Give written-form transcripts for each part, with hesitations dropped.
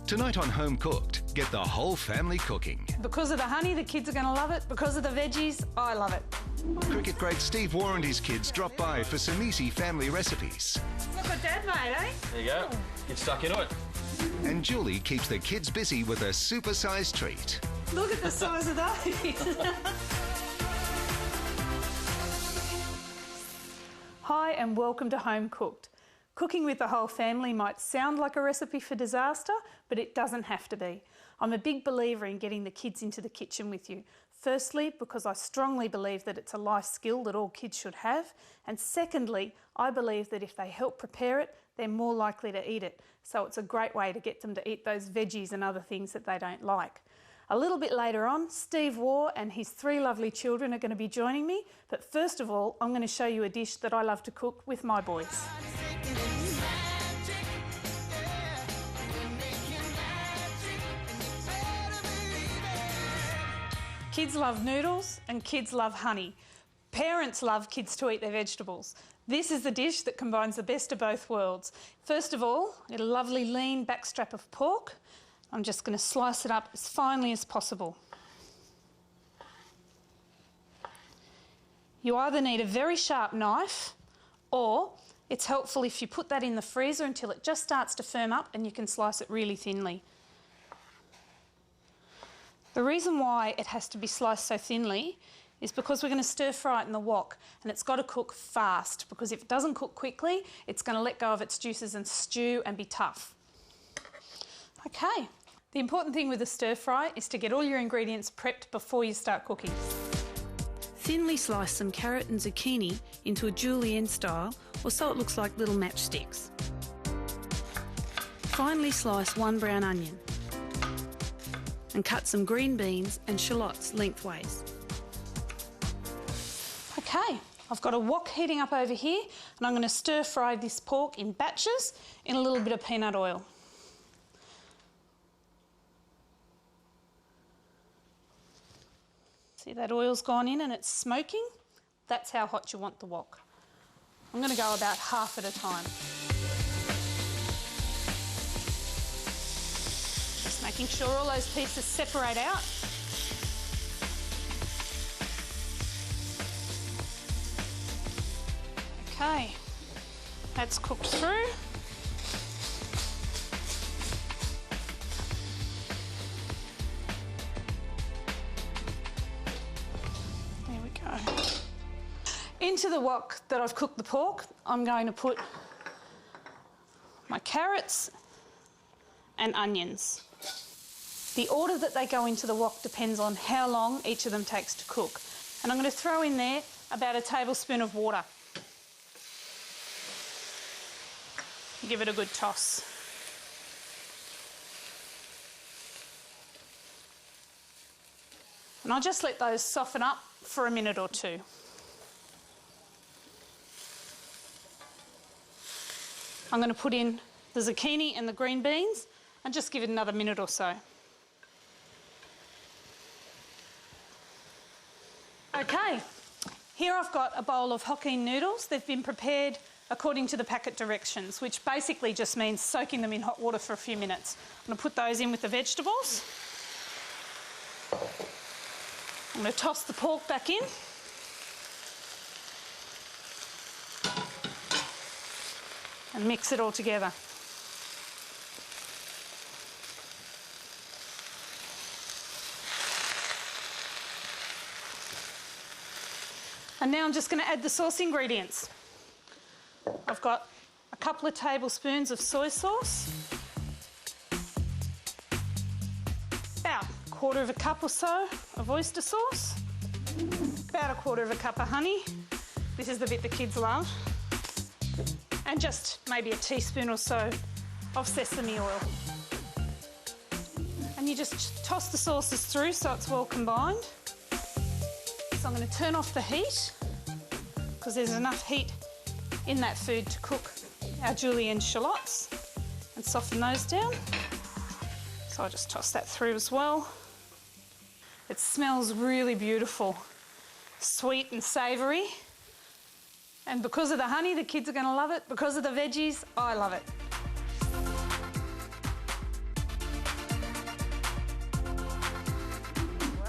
Tonight on Home Cooked, get the whole family cooking. Because of the honey, the kids are going to love it. Because of the veggies, I love it. Cricket great Steve Waugh and his kids drop by for some easy family recipes. Look what Dad made, eh? There you go. Get stuck into it. And Julie keeps the kids busy with a super-sized treat. Look at the size of those. Hi and welcome to Home Cooked. Cooking with the whole family might sound like a recipe for disaster, but it doesn't have to be. I'm a big believer in getting the kids into the kitchen with you. Firstly, because I strongly believe that it's a life skill that all kids should have. And secondly, I believe that if they help prepare it, they're more likely to eat it. So it's a great way to get them to eat those veggies and other things that they don't like. A little bit later on, Steve Waugh and his 3 lovely children are going to be joining me. But first of all, I'm going to show you a dish that I love to cook with my boys. Kids love noodles and kids love honey. Parents love kids to eat their vegetables. This is the dish that combines the best of both worlds. First of all, get a lovely lean backstrap of pork. I'm just going to slice it up as finely as possible. You either need a very sharp knife or it's helpful if you put that in the freezer until it just starts to firm up and you can slice it really thinly. The reason why it has to be sliced so thinly is because we're going to stir fry it in the wok, and it's got to cook fast, because if it doesn't cook quickly, it's going to let go of its juices and stew and be tough. Okay, the important thing with the stir fry is to get all your ingredients prepped before you start cooking. Thinly slice some carrot and zucchini into a julienne style, or so it looks like little matchsticks. Finely slice 1 brown onion and cut some green beans and shallots lengthways. Okay, I've got a wok heating up over here and I'm going to stir fry this pork in batches in a little bit of peanut oil. See, that oil's gone in and it's smoking. That's how hot you want the wok. I'm going to go about half at a time. Just making sure all those pieces separate out. Okay, that's cooked through. There we go. Into the wok that I've cooked the pork, I'm going to put my carrots and onions. The order that they go into the wok depends on how long each of them takes to cook. And I'm going to throw in there about a tablespoon of water. Give it a good toss. And I'll just let those soften up for a minute or two. I'm going to put in the zucchini and the green beans and just give it another minute or so. Okay, here I've got a bowl of Hokkien noodles. They've been prepared according to the packet directions, which basically just means soaking them in hot water for a few minutes. I'm going to put those in with the vegetables. I'm going to toss the pork back in. And mix it all together. And now I'm just going to add the sauce ingredients. I've got a couple of tablespoons of soy sauce, about a quarter of a cup or so of oyster sauce, about a quarter of a cup of honey. This is the bit the kids love. And just maybe a teaspoon or so of sesame oil. And you just toss the sauces through so it's well combined. So I'm going to turn off the heat because there's enough heat in that food to cook our julienne shallots and soften those down. So I'll just toss that through as well. It smells really beautiful, sweet and savoury. And because of the honey, the kids are going to love it. Because of the veggies, I love it.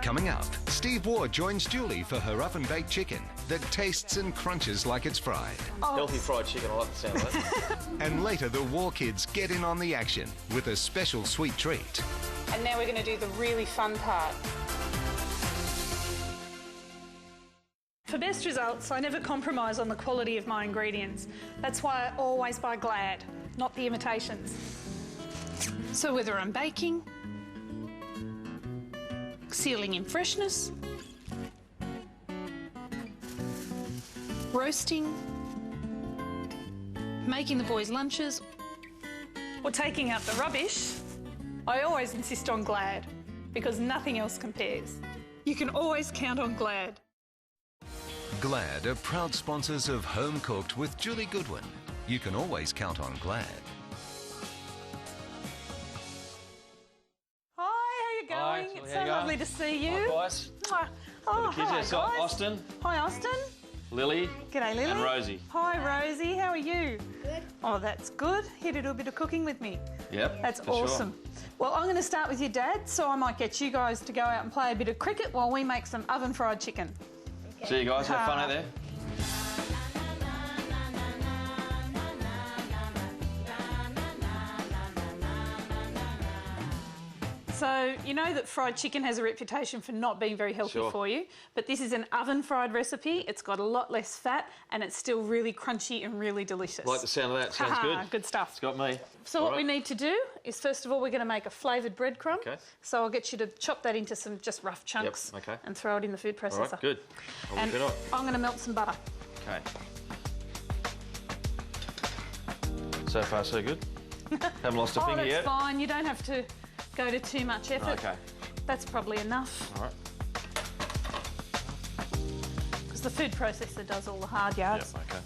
Coming up, Steve Ward joins Julie for her oven-baked chicken that tastes and crunches like it's fried. Healthy fried chicken, I like the sound of that. And later, the War kids get in on the action with a special sweet treat. And now we're going to do the really fun part. For best results, I never compromise on the quality of my ingredients. That's why I always buy Glad, not the imitations. So whether I'm baking, sealing in freshness, roasting, making the boys' lunches, or taking out the rubbish, I always insist on Glad, because nothing else compares. You can always count on Glad. Glad are proud sponsors of Home Cooked with Julie Goodwin. You can always count on Glad. Hi, how you going? Hi, It's how so you lovely going? to see you. Hi, guys. Hi. Oh, The kids hi, here, so guys. Austin, Hi, Austin. Lily, G'day, Lily. and Rosie. Hi, Rosie. How are you? Good. Oh, that's good. Here to do a bit of cooking with me. Yep, That's for awesome. Sure. Well, I'm going to start with your dad, so I might get you guys to go out and play a bit of cricket while we make some oven-fried chicken. Okay. See you guys, have fun out there. So, you know that fried chicken has a reputation for not being very healthy Sure. for you, but this is an oven-fried recipe. It's got a lot less fat and it's still really crunchy and really delicious. Like the sound of that, sounds good. Good stuff. It's got me. So All what right. we need to do is, first of all, we're going to make a flavoured breadcrumb. Okay. So I'll get you to chop that into some just rough chunks okay. and throw it in the food processor. All right, good. I'll And whip it up. I'm going to melt some butter. Okay. So far, so good. Haven't lost a Oh, finger that's yet. fine. You don't have to go to too much effort. Okay. That's probably enough. All right. Because the food processor does all the hard yards. Yep, okay.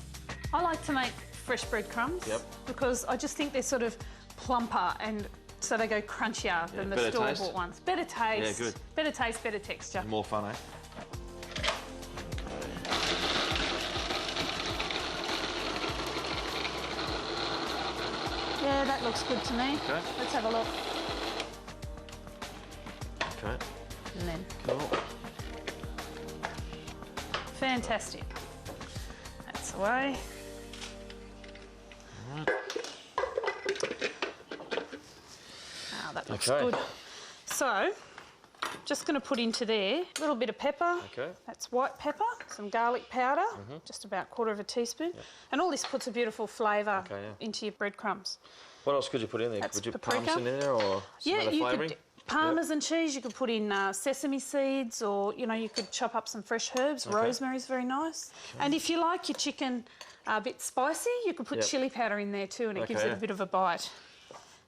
I like to make fresh breadcrumbs. Yep. Because I just think they're sort of plumper and so they go crunchier than the better store-bought taste. ones. Better taste. Yeah, good. Better taste, better texture. More fun, eh? Yeah, that looks good to me. Okay. Let's have a look. Okay. And then, Cool. fantastic. That's the way. All right. Ah, that looks Okay. good. So, just going to put into there a little bit of pepper. Okay. That's white pepper, some garlic powder, just about 1/4 teaspoon. And all this puts a beautiful flavour Okay, yeah. into your breadcrumbs. What else could you put in there? That's Would you paprika. parmesan in there or some other you flavouring? could parmesan cheese. You could put in sesame seeds, or you could chop up some fresh herbs. Okay. Rosemary's very nice. And if you like your chicken a bit spicy, you could put Yep. chilli powder in there too, and it gives Okay, it a yeah. bit of a bite.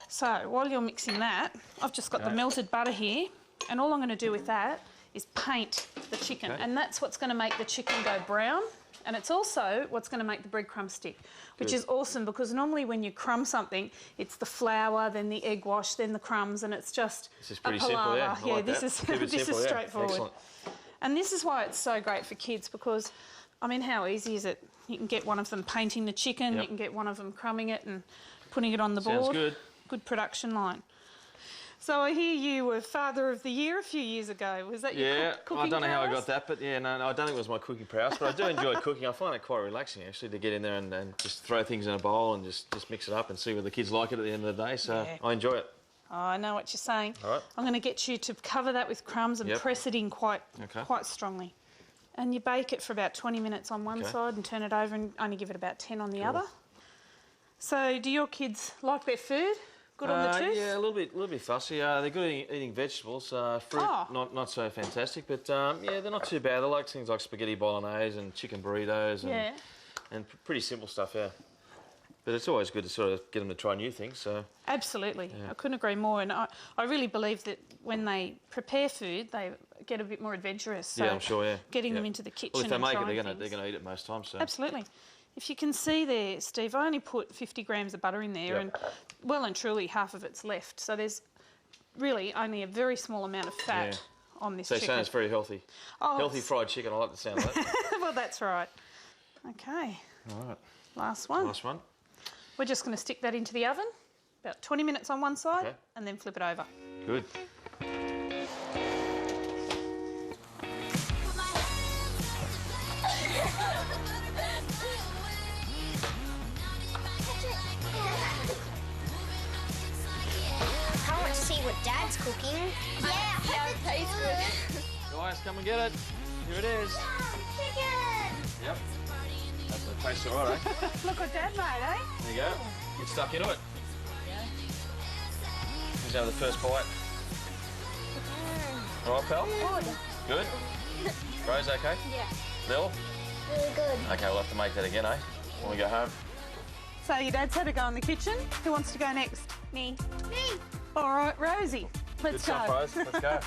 So while you're mixing that, I've just got the Okay. melted butter here, and all I'm going to do with that is paint the chicken, Okay. and that's what's going to make the chicken go brown. And it's also what's going to make the breadcrumb stick, which Good. is awesome because normally when you crumb something, it's the flour, then the egg wash, then the crumbs, and it's just This is pretty a simple, palaver. yeah. I like this that. is Keep it this simple, is yeah. straightforward. Excellent. And this is why it's so great for kids because, I mean, how easy is it? You can get one of them painting the chicken, Yep. you can get one of them crumbing it and putting it on the Sounds board. good. Good production line. So I hear you were Father of the Year a few years ago. Was that your Yeah, cooking I don't know how I prowess? got that, but yeah, no, I don't think it was my cooking prowess, but I do enjoy cooking. I find it quite relaxing actually to get in there and just throw things in a bowl and just mix it up and see whether the kids like it at the end of the day. So Yeah. I enjoy it. Oh, I know what you're saying. All right. I'm going to get you to cover that with crumbs and Yep. press it in quite Okay. strongly. And you bake it for about 20 minutes on one Okay. side and turn it over and only give it about 10 on the other. So do your kids like their food? Good on the tooth? Yeah, a little bit fussy. They're good at eating vegetables. Fruit, Oh. not so fantastic, but yeah, they're not too bad. They like things like spaghetti bolognese and chicken burritos Yeah. and pretty simple stuff, yeah. But it's always good to sort of get them to try new things. So Absolutely. Yeah. I couldn't agree more. And I really believe that when they prepare food, they get a bit more adventurous. So yeah, I'm sure, yeah. getting Yeah. them into the kitchen Well, if they and make it, trying they're things. gonna eat it most times. So Absolutely. If you can see there, Steve, I only put 50 grams of butter in there Yep. and well and truly half of it's left. So there's really only a very small amount of fat Yeah. on this So you're chicken. saying it's very healthy. Oh, Healthy fried chicken. I like the sound of that. well, that's right. Okay, All right. last one. Nice one. We're just going to stick that into the oven, about 20 minutes on one side, Okay. and then flip it over. Good. cooking. Yeah, it tastes good. Guys, come and get it. Here it is. Chicken! Yep. That's the taste all right, eh? Look what Dad made, eh? There you go. Get stuck into it. Who's having the first bite? All right, pal? Good. Rose, okay? Yeah. Bill? Really good. Okay, we'll have to make that again, eh? When we go home. So your dad's had to go in the kitchen. Who wants to go next? Me. All right, Rosie. Let's Good go. stuff, Rose. Let's go.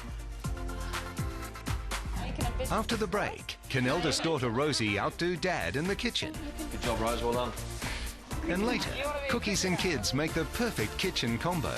After the break, can eldest daughter Rosie outdo Dad in the kitchen? Good job, Rose. Well done. And later, cookies and kids make the perfect kitchen combo.